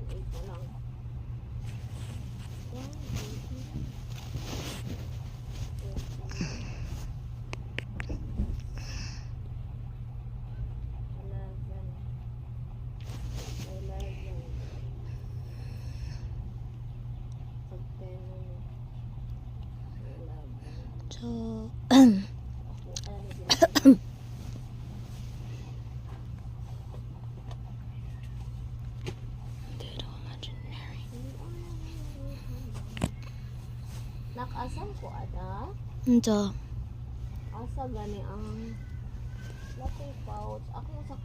1.8 na lang. 11. So, Nakasam ko ada. ito. Asa gani ang latte pouch. Ako sa